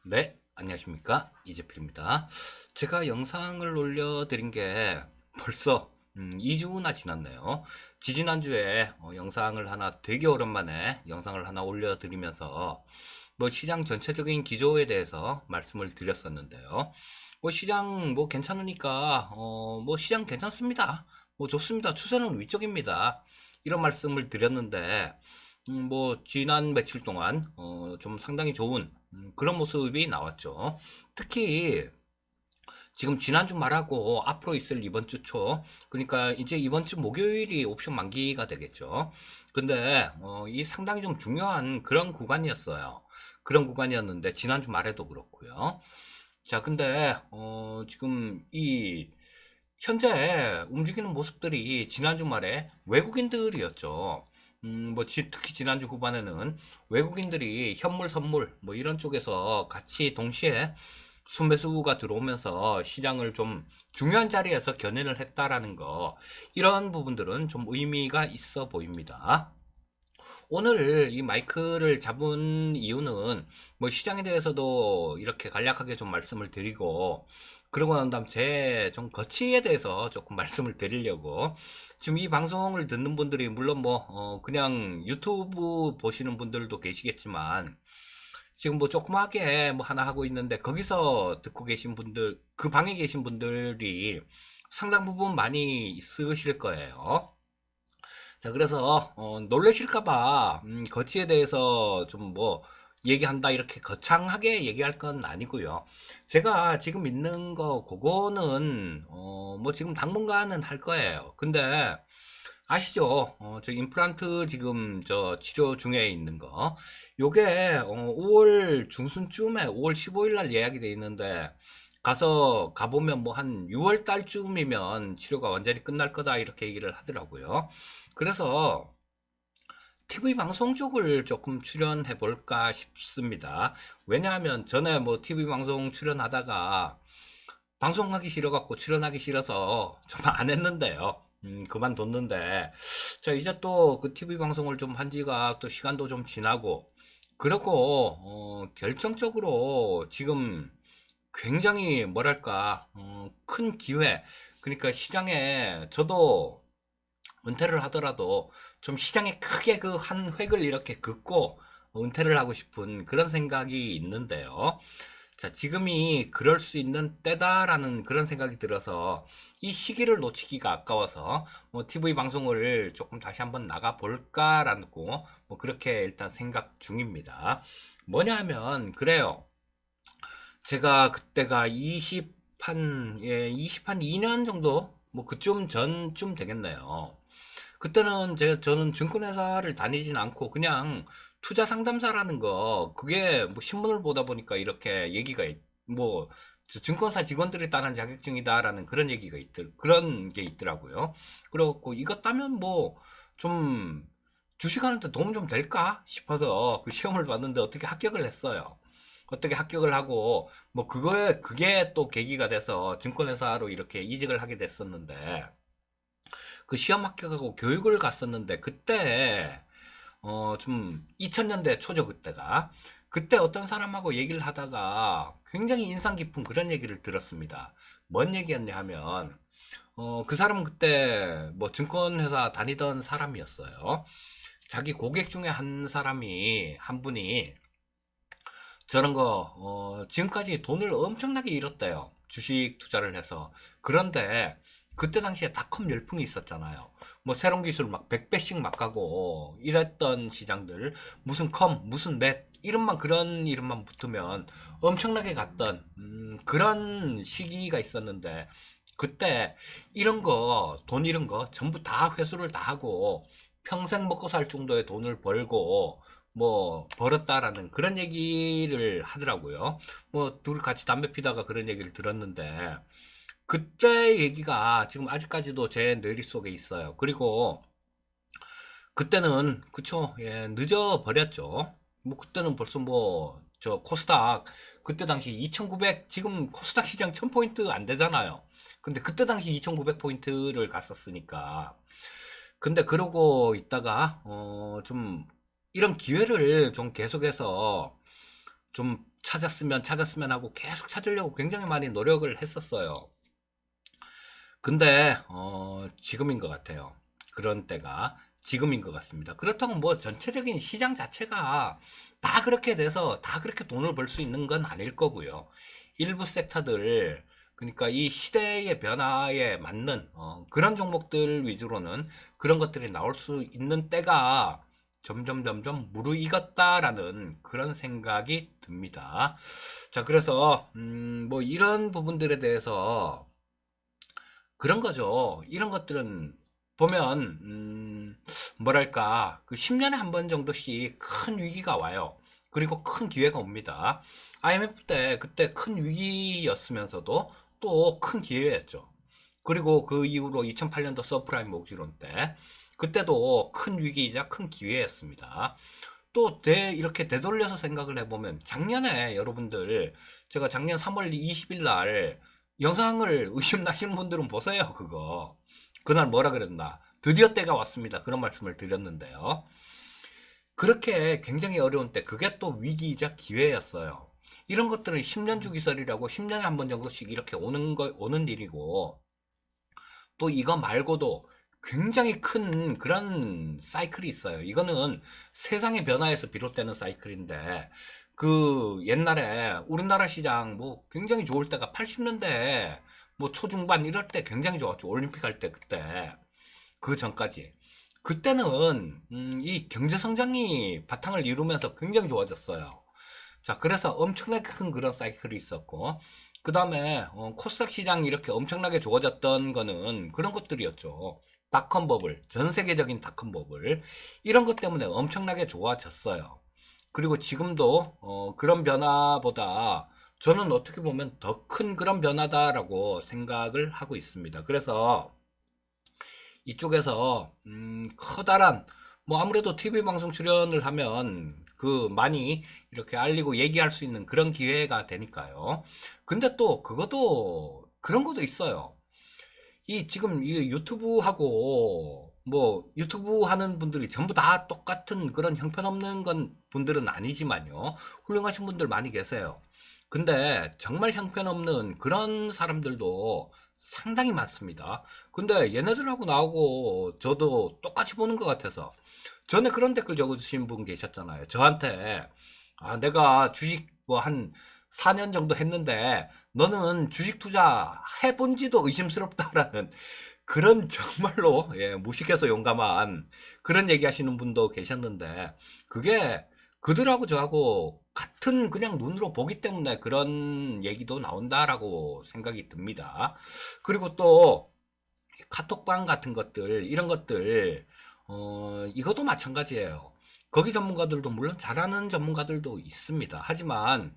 네, 안녕하십니까. 이재필입니다. 제가 영상을 올려드린 게 벌써 2주나 지났네요. 지지난주에 영상을 하나 되게 오랜만에 영상을 하나 올려드리면서 뭐 시장 전체적인 기조에 대해서 말씀을 드렸었는데요. 뭐 시장 뭐 괜찮으니까 뭐 시장 괜찮습니다. 뭐 좋습니다. 추세는 위쪽입니다. 이런 말씀을 드렸는데 뭐 지난 며칠 동안 좀 상당히 좋은 그런 모습이 나왔죠. 특히 지금 지난주 말하고 앞으로 있을 이번 주 초, 그러니까 이제 이번 주 목요일이 옵션 만기가 되겠죠. 근데 이 상당히 좀 중요한 그런 구간이었어요. 그런 구간이었는데 지난주 말에도 그렇고요. 자, 근데 지금 이 현재 움직이는 모습들이 지난주 말에 외국인들이었죠. 뭐 특히 지난주 후반에는 외국인들이 현물, 선물 뭐 이런 쪽에서 같이 동시에 순매수가 들어오면서 시장을 좀 중요한 자리에서 견인을 했다라는 거, 이런 부분들은 좀 의미가 있어 보입니다. 오늘 이 마이크를 잡은 이유는 뭐 시장에 대해서도 이렇게 간략하게 좀 말씀을 드리고, 그러고 난 다음 제 좀 거치에 대해서 조금 말씀을 드리려고. 지금 이 방송을 듣는 분들이 물론 뭐 그냥 유튜브 보시는 분들도 계시겠지만, 지금 뭐 조그맣게 뭐 하나 하고 있는데 거기서 듣고 계신 분들, 그 방에 계신 분들이 상당 부분 많이 있으실 거예요. 자, 그래서 놀라실까봐 거치에 대해서 좀 뭐 얘기한다 이렇게 거창하게 얘기할 건 아니고요. 제가 지금 있는 거 그거는 뭐 지금 당분간은 할 거예요. 근데 아시죠? 저 임플란트 지금 저 치료 중에 있는 거. 요게 5월 중순쯤에 5월 15일 날 예약이 돼 있는데 가서 가보면 뭐 한 6월 달쯤이면 치료가 완전히 끝날 거다 이렇게 얘기를 하더라고요. 그래서 TV 방송 쪽을 조금 출연해 볼까 싶습니다. 왜냐하면 전에 뭐 TV 방송 출연하다가 방송하기 싫어갖고 출연하기 싫어서 좀 안 했는데요. 그만뒀는데, 자, 이제 또 그 TV 방송을 좀 한 지가 또 시간도 좀 지나고, 그렇고, 결정적으로 지금 굉장히 뭐랄까, 큰 기회, 그러니까 시장에 저도 은퇴를 하더라도 좀 시장에 크게 그 한 획을 이렇게 긋고 은퇴를 하고 싶은 그런 생각이 있는데요. 자, 지금이 그럴 수 있는 때다라는 그런 생각이 들어서 이 시기를 놓치기가 아까워서 뭐 TV 방송을 조금 다시 한번 나가 볼까라고 뭐 그렇게 일단 생각 중입니다. 뭐냐 하면 그래요. 제가 그때가 20한 2년 정도 뭐 그쯤 전쯤 되겠네요. 그때는 저는 증권회사를 다니진 않고 그냥 투자 상담사라는 거, 그게 뭐 신문을 보다 보니까 이렇게 얘기가 뭐 증권사 직원들이 따는 자격증이다라는 그런 얘기가 그런 게 있더라고요. 그래갖고 이것 따면 뭐 좀 주식하는데 도움 좀 될까 싶어서 그 시험을 봤는데 어떻게 합격을 했어요. 어떻게 합격을 하고 뭐 그게 또 계기가 돼서 증권회사로 이렇게 이직을 하게 됐었는데, 그 시험 합격하고 교육을 갔었는데 그때 좀 2000년대 초죠. 그때 어떤 사람하고 얘기를 하다가 굉장히 인상 깊은 그런 얘기를 들었습니다. 뭔 얘기였냐 하면 그 사람은 그때 뭐 증권회사 다니던 사람이었어요. 자기 고객 중에 한 분이 저런 거 지금까지 돈을 엄청나게 잃었대요. 주식 투자를 해서. 그런데 그때 당시에 닷컴 열풍이 있었잖아요. 뭐 새로운 기술 막 100배씩 막 가고 이랬던 시장들, 무슨 무슨 넷 이름만, 그런 이름만 붙으면 엄청나게 갔던 그런 시기가 있었는데, 그때 이런 거, 돈 잃은 거 전부 다 회수를 다 하고 평생 먹고 살 정도의 돈을 벌고 뭐 벌었다라는 그런 얘기를 하더라고요. 뭐 둘이 같이 담배 피다가 그런 얘기를 들었는데, 그때 얘기가 지금 아직까지도 제 뇌리 속에 있어요. 그리고 그때는 그쵸, 예, 늦어 버렸죠. 뭐 그때는 벌써 뭐 저 코스닥 그때 당시 2,900, 지금 코스닥 시장 1000포인트 안 되잖아요. 근데 그때 당시 2,900포인트를 갔었으니까. 근데 그러고 있다가 좀 이런 기회를 좀 계속해서 좀 찾았으면 하고 계속 찾으려고 굉장히 많이 노력을 했었어요. 근데 지금인 것 같아요. 그런 때가 지금인 것 같습니다. 그렇다고 뭐 전체적인 시장 자체가 다 그렇게 돼서 다 그렇게 돈을 벌 수 있는 건 아닐 거고요. 일부 섹터들, 그러니까 이 시대의 변화에 맞는 그런 종목들 위주로는 그런 것들이 나올 수 있는 때가 점점 무르익었다라는 그런 생각이 듭니다. 자, 그래서 뭐 이런 부분들에 대해서 그런 거죠. 이런 것들은 보면 뭐랄까 그 10년에 한 번 정도씩 큰 위기가 와요. 그리고 큰 기회가 옵니다. IMF 때 그때 큰 위기였으면서도 또 큰 기회였죠. 그리고 그 이후로 2008년도 서프라임 모기지론 때 그때도 큰 위기이자 큰 기회였습니다. 또 이렇게 되돌려서 생각을 해보면 작년에 여러분들 제가 작년 3월 20일 날 영상을 의심나시는 분들은 보세요. 그거 그날 뭐라 그랬나, 드디어 때가 왔습니다, 그런 말씀을 드렸는데요. 그렇게 굉장히 어려운 때 그게 또 위기이자 기회였어요. 이런 것들은 10년 주기설이라고 10년에 한 번 정도씩 이렇게 오는 일이고, 또 이거 말고도 굉장히 큰 그런 사이클이 있어요. 이거는 세상의 변화에서 비롯되는 사이클인데, 그 옛날에 우리나라 시장 뭐 굉장히 좋을 때가 80년대 뭐 초중반 이럴 때 굉장히 좋았죠. 올림픽 할 때 그때. 그 전까지. 그때는 이 경제 성장이 바탕을 이루면서 굉장히 좋아졌어요. 자, 그래서 엄청나게 큰 그런 사이클이 있었고, 그 다음에 코스닥 시장이 이렇게 엄청나게 좋아졌던 거는 그런 것들이었죠. 닷컴 버블, 전 세계적인 닷컴 버블, 이런 것 때문에 엄청나게 좋아졌어요. 그리고 지금도 그런 변화보다 저는 어떻게 보면 더 큰 그런 변화다라고 생각을 하고 있습니다. 그래서 이쪽에서 커다란, 뭐 아무래도 TV 방송 출연을 하면 그 많이 이렇게 알리고 얘기할 수 있는 그런 기회가 되니까요. 근데 또 그것도 그런 것도 있어요. 이 지금 이 유튜브하고 뭐 유튜브 하는 분들이 전부 다 똑같은 그런 형편없는 건 분들은 아니지만요. 훌륭하신 분들 많이 계세요. 근데 정말 형편없는 그런 사람들도 상당히 많습니다. 근데 얘네들하고 나하고 저도 똑같이 보는 것 같아서, 전에 그런 댓글 적어주신 분 계셨잖아요. 저한테 내가 주식 뭐 한 4년 정도 했는데 너는 주식 투자 해본지도 의심스럽다라는 그런 정말로 무식해서 용감한 그런 얘기 하시는 분도 계셨는데, 그게 그들하고 저하고 같은 그냥 눈으로 보기 때문에 그런 얘기도 나온다라고 생각이 듭니다. 그리고 또 카톡방 같은 것들, 이런 것들 이것도 마찬가지예요. 거기 전문가들도 물론 잘하는 전문가들도 있습니다. 하지만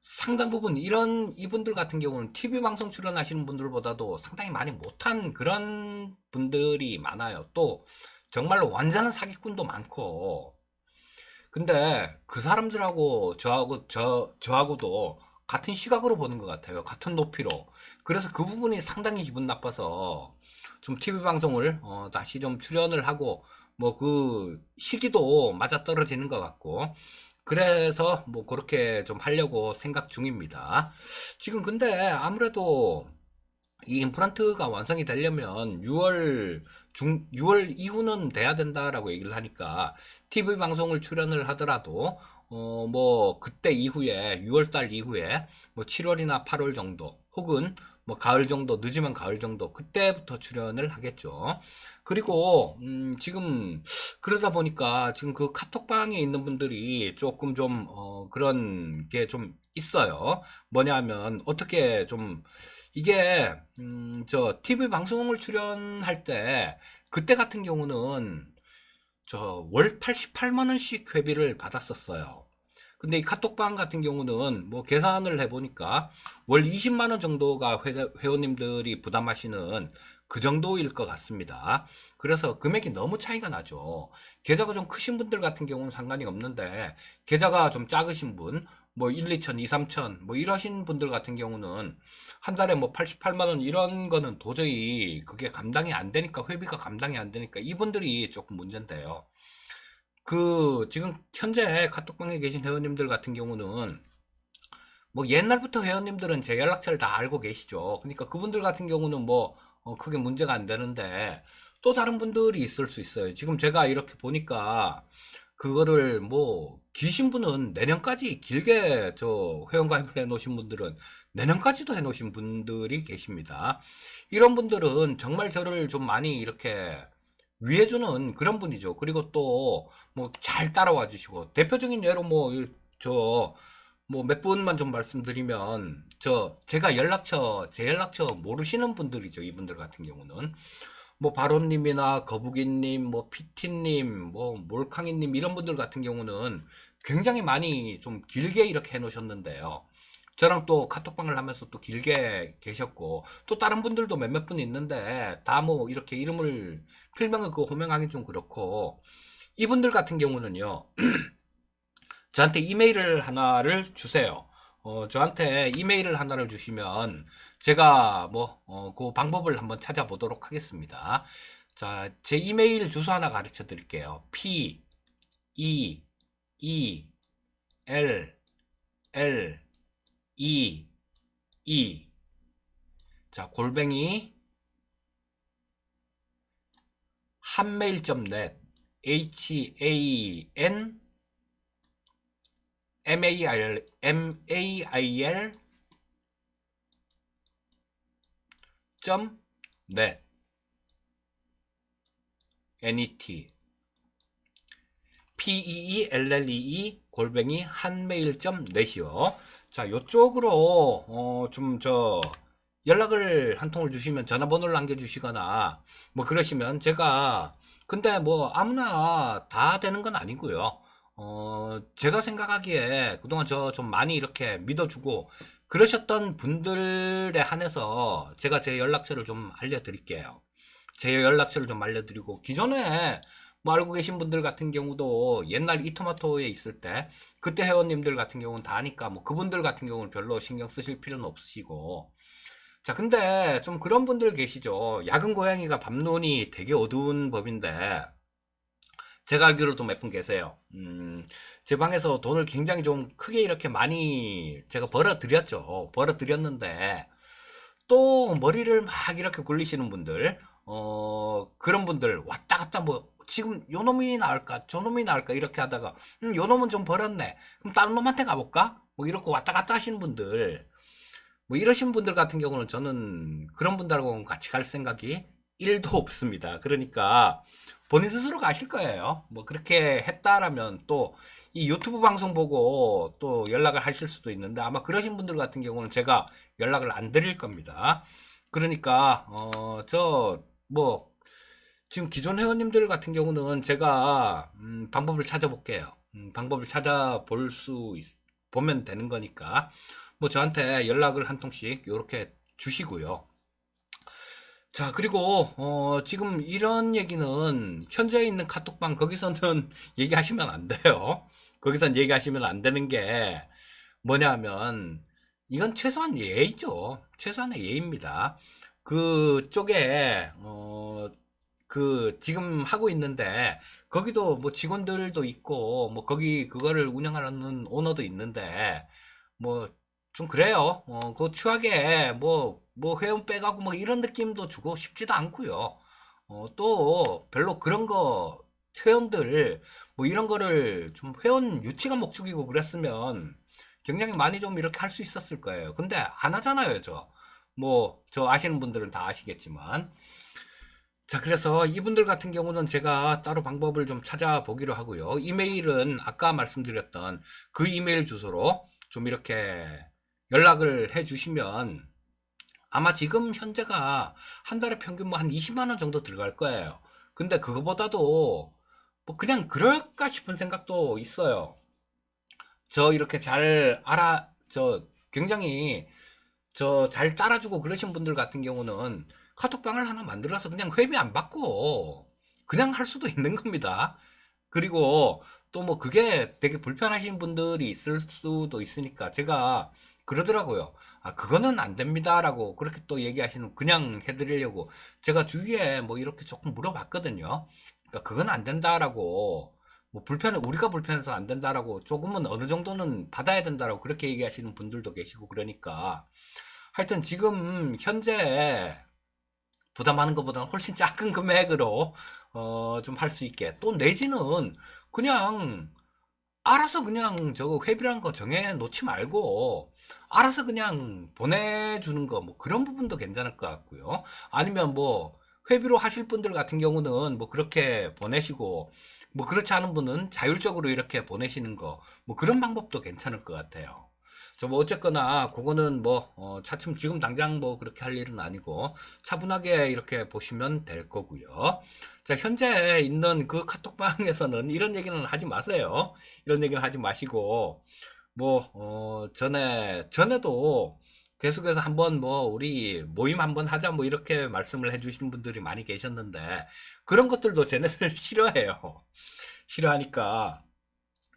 상당 부분 이런 이분들 같은 경우는 TV 방송 출연하시는 분들보다도 상당히 많이 못한 그런 분들이 많아요. 또 정말로 완전한 사기꾼도 많고. 근데 그 사람들하고 저하고도 같은 시각으로 보는 것 같아요. 같은 높이로. 그래서 그 부분이 상당히 기분 나빠서 좀 TV 방송을 다시 좀 출연을 하고, 뭐 그 시기도 맞아떨어지는 것 같고, 그래서 뭐 그렇게 좀 하려고 생각 중입니다. 지금 근데 아무래도 이 임플란트가 완성이 되려면 6월 이후는 돼야 된다라고 얘기를 하니까, TV 방송을 출연을 하더라도 뭐 그때 이후에 6월 달 이후에 뭐 7월이나 8월 정도, 혹은 뭐 가을 정도, 늦으면 가을 정도, 그때부터 출연을 하겠죠. 그리고 지금 그러다 보니까 지금 그 카톡방에 있는 분들이 조금 좀 그런 게 좀 있어요. 뭐냐면 어떻게 좀 이게 저 TV 방송을 출연할 때 그때 같은 경우는 저 월 88만 원씩 회비를 받았었어요. 근데 이 카톡방 같은 경우는 뭐 계산을 해보니까 월 20만 원 정도가 회원님들이 부담하시는 그 정도일 것 같습니다. 그래서 금액이 너무 차이가 나죠. 계좌가 좀 크신 분들 같은 경우는 상관이 없는데, 계좌가 좀 작으신 분, 뭐 1, 2천, 2, 3천, 뭐 이러신 분들 같은 경우는 한 달에 뭐 88만 원 이런 거는 도저히 그게 감당이 안 되니까, 회비가 감당이 안 되니까 이분들이 조금 문제인데요. 그 지금 현재 카톡방에 계신 회원님들 같은 경우는 뭐 옛날부터 회원님들은 제 연락처를 다 알고 계시죠. 그러니까 그분들 같은 경우는 뭐 크게 문제가 안 되는데 또 다른 분들이 있을 수 있어요. 지금 제가 이렇게 보니까 그거를 뭐 기신 분은 내년까지 길게 저 회원가입을 해 놓으신 분들은 내년까지도 해 놓으신 분들이 계십니다. 이런 분들은 정말 저를 좀 많이 이렇게 위해주는 그런 분이죠. 그리고 또 뭐 잘 따라와 주시고 대표적인 예로 뭐 저 뭐 몇 분만 좀 말씀드리면 제가 제 연락처 모르시는 분들이죠. 이분들 같은 경우는 뭐 바론님이나 거북이님, 뭐 피티님, 뭐 몰캉이님 이런 분들 같은 경우는 굉장히 많이 좀 길게 이렇게 해놓으셨는데요. 저랑 또 카톡방을 하면서 또 길게 계셨고 또 다른 분들도 몇몇 분 있는데 다 뭐 이렇게 이름을 필명을 그 호명하기 좀 그렇고 이분들 같은 경우는요. 저한테 이메일을 하나를 주세요. 저한테 이메일을 하나를 주시면 제가 그 방법을 한번 찾아보도록 하겠습니다. 자, 제 이메일 주소 하나 가르쳐 드릴게요. P, E, E, L, L, E, E. 자, 골뱅이, 한메일.net, HAN, mail net net peellee 골뱅이 한메일.net이요. 자, 요쪽으로 좀 연락을 한 통을 주시면 전화번호를 남겨주시거나 뭐 그러시면 제가 근데 뭐 아무나 다 되는 건 아니고요. 제가 생각하기에 그동안 좀 많이 이렇게 믿어주고 그러셨던 분들에 한해서 제가 제 연락처를 좀 알려드릴게요. 제 연락처를 좀 알려드리고 기존에 뭐 알고 계신 분들 같은 경우도 옛날 이토마토에 있을 때 그때 회원님들 같은 경우는 다 아니까 뭐 그분들 같은 경우는 별로 신경 쓰실 필요는 없으시고 자 근데 좀 그런 분들 계시죠. 야근 고양이가 밤눈이 되게 어두운 법인데 제가 알기로도 몇 분 계세요. 제 방에서 돈을 굉장히 좀 크게 이렇게 많이 제가 벌어드렸죠. 벌어드렸는데 또 머리를 막 이렇게 굴리시는 분들, 그런 분들 왔다 갔다 뭐 지금 요 놈이 나을까 저 놈이 나을까 이렇게 하다가 요 놈은 좀 벌었네. 그럼 다른 놈한테 가볼까? 뭐 이렇게 왔다 갔다 하시는 분들, 뭐 이러신 분들 같은 경우는 저는 그런 분들하고는 같이 갈 생각이 1도 없습니다. 그러니까 본인 스스로 가실 거예요. 뭐 그렇게 했다라면 또 이 유튜브 방송 보고 또 연락을 하실 수도 있는데 아마 그러신 분들 같은 경우는 제가 연락을 안 드릴 겁니다. 그러니까 뭐 지금 기존 회원님들 같은 경우는 제가 방법을 찾아볼게요. 방법을 찾아볼 보면 되는 거니까 뭐 저한테 연락을 한 통씩 이렇게 주시고요. 자, 그리고 지금 이런 얘기는 현재 있는 카톡방 거기서는 얘기하시면 안 돼요. 거기선 얘기하시면 안 되는 게 뭐냐면 이건 최소한 예의죠. 최소한의 예의입니다. 그쪽에 그 지금 하고 있는데 거기도 뭐 직원들도 있고 뭐 거기 그거를 운영하는 오너도 있는데 뭐 좀 그래요. 그 추하게 뭐 회원 빼가고 뭐 이런 느낌도 주고 싶지도 않고요. 또 별로 그런 거 회원들 뭐 이런 거를 좀 회원 유치가 목적이고 그랬으면 굉장히 많이 좀 이렇게 할 수 있었을 거예요. 근데 안 하잖아요, 저. 뭐 저 아시는 분들은 다 아시겠지만. 자, 그래서 이분들 같은 경우는 제가 따로 방법을 좀 찾아보기로 하고요. 이메일은 아까 말씀드렸던 그 이메일 주소로 좀 이렇게 연락을 해 주시면 아마 지금 현재가 한 달에 평균 뭐 한 20만 원 정도 들어갈 거예요. 근데 그거보다도 뭐 그냥 그럴까 싶은 생각도 있어요. 저 이렇게 굉장히 잘 따라주고 그러신 분들 같은 경우는 카톡방을 하나 만들어서 그냥 회비 안 받고 그냥 할 수도 있는 겁니다. 그리고 또 뭐 그게 되게 불편하신 분들이 있을 수도 있으니까 제가 그러더라고요. 아, 그거는 안 됩니다라고 그렇게 또 얘기하시는 그냥 해드리려고 제가 주위에 뭐 이렇게 조금 물어봤거든요. 그러니까 그건 안 된다라고 뭐 우리가 불편해서 안 된다라고 조금은 어느 정도는 받아야 된다라고 그렇게 얘기하시는 분들도 계시고 그러니까 하여튼 지금 현재 부담하는 것보다는 훨씬 작은 금액으로 좀 할 수 있게 또 내지는 그냥 알아서 그냥 저거 회비라는 거 정해 놓지 말고 알아서 그냥 보내주는 거 뭐 그런 부분도 괜찮을 것 같고요. 아니면 뭐 회비로 하실 분들 같은 경우는 뭐 그렇게 보내시고 뭐 그렇지 않은 분은 자율적으로 이렇게 보내시는 거 뭐 그런 방법도 괜찮을 것 같아요. 저 뭐 어쨌거나 그거는 뭐 차츰 지금 당장 뭐 그렇게 할 일은 아니고 차분하게 이렇게 보시면 될 거고요. 자, 현재 있는 그 카톡방에서는 이런 얘기는 하지 마세요. 이런 얘기는 하지 마시고 뭐 전에도 계속해서 한번 뭐 우리 모임 한번 하자 뭐 이렇게 말씀을 해주신 분들이 많이 계셨는데 그런 것들도 쟤네들 싫어해요. 싫어하니까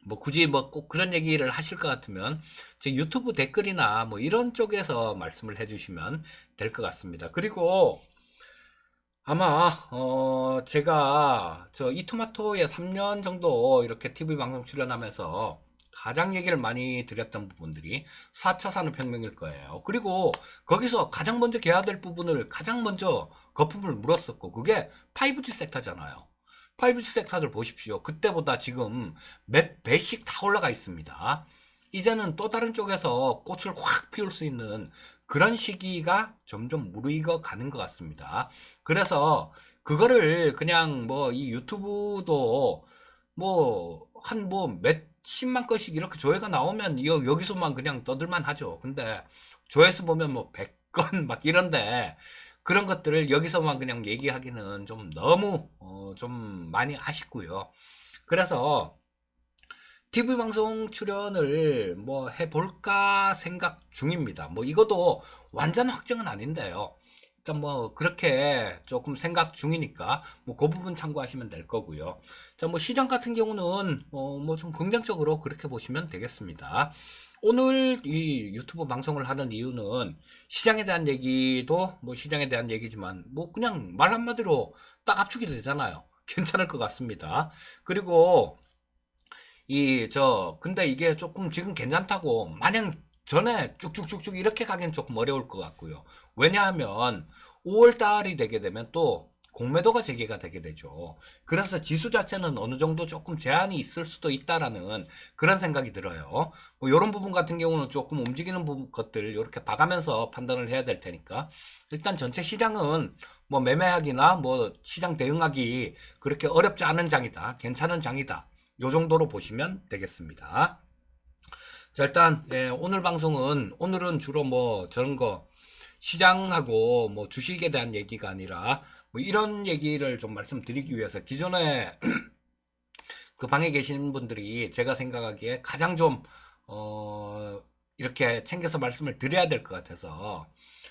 뭐 굳이 뭐 꼭 그런 얘기를 하실 것 같으면 제 유튜브 댓글이나 뭐 이런 쪽에서 말씀을 해주시면 될 것 같습니다. 그리고 아마 제가 저 이토마토에 3년 정도 이렇게 TV 방송 출연하면서 가장 얘기를 많이 드렸던 부분들이 4차 산업혁명일 거예요. 그리고 거기서 가장 먼저 개화될 부분을 가장 먼저 거품을 물었었고 그게 5G 섹터잖아요. 5G 섹터를 보십시오. 그때보다 지금 몇 배씩 다 올라가 있습니다. 이제는 또 다른 쪽에서 꽃을 확 피울 수 있는 그런 시기가 점점 무르익어 가는 것 같습니다. 그래서 그거를 그냥 뭐 이 유튜브도 뭐 한 뭐 몇십만 건씩 이렇게 조회가 나오면 여기서만 그냥 떠들만 하죠. 근데 조회수 보면 뭐 100건 막 이런데 그런 것들을 여기서만 그냥 얘기하기는 좀 너무 좀 많이 아쉽고요. 그래서 TV 방송 출연을 뭐 해볼까 생각 중입니다. 뭐 이것도 완전 확정은 아닌데요. 일단 뭐 그렇게 조금 생각 중이니까 뭐 그 부분 참고하시면 될 거고요. 자, 뭐 시장 같은 경우는 뭐 좀 긍정적으로 그렇게 보시면 되겠습니다. 오늘 이 유튜브 방송을 하는 이유는 시장에 대한 얘기도 뭐 시장에 대한 얘기지만 뭐 그냥 말 한마디로 딱 압축이 되잖아요. 괜찮을 것 같습니다. 그리고 근데 이게 조금 지금 괜찮다고 마냥 전에 쭉쭉쭉쭉 이렇게 가기는 조금 어려울 것 같고요. 왜냐하면 5월 달이 되게 되면 또 공매도가 재개가 되게 되죠. 그래서 지수 자체는 어느 정도 조금 제한이 있을 수도 있다라는 그런 생각이 들어요. 뭐 이런 부분 같은 경우는 조금 움직이는 것들 이렇게 봐가면서 판단을 해야 될 테니까 일단 전체 시장은 뭐 매매하기나 뭐 시장 대응하기 그렇게 어렵지 않은 장이다. 괜찮은 장이다. 요 정도로 보시면 되겠습니다. 자, 일단 오늘 방송은 오늘은 주로 뭐 저런 거 시장하고 뭐 주식에 대한 얘기가 아니라 뭐 이런 얘기를 좀 말씀드리기 위해서 기존에 그 방에 계신 분들이 제가 생각하기에 가장 좀 이렇게 챙겨서 말씀을 드려야 될 것 같아서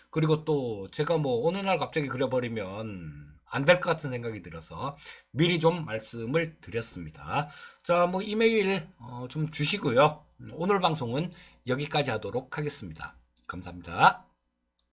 그리고 또 제가 뭐 어느 날 갑자기 그려버리면 안 될 것 같은 생각이 들어서 미리 좀 말씀을 드렸습니다. 자, 뭐 이메일 좀 주시고요. 오늘 방송은 여기까지 하도록 하겠습니다. 감사합니다.